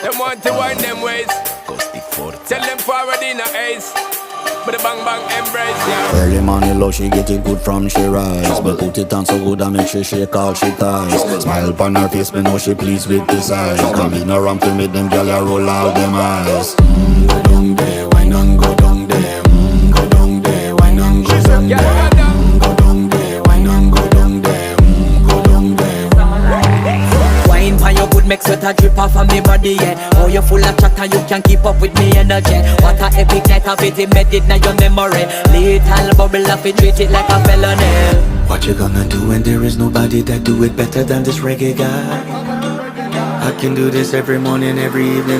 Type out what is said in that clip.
Them want to wind them ways. Tell them forward in a ace. But the bang bang embrace, yeah. Early morning love, she get it good from she rise. But put it on so good and make she shake all she ties. Smile upon her face, me know she pleased with this eyes. Come in around to make them gyal a roll out them eyes. Go down there, wine and go down there. Go down there, wine and go down there. Go down there, wine and go down there. Go down there. Wine for your good make sweat a drip off of me body, yeah. Oh, you full of chatter, you can keep up with me energy. What a epic night of it, embedded in your memory. Little bubble of it, treat it like a felony. What you gonna do when there is nobody that do it better than this reggae guy? I can do this every morning, every evening.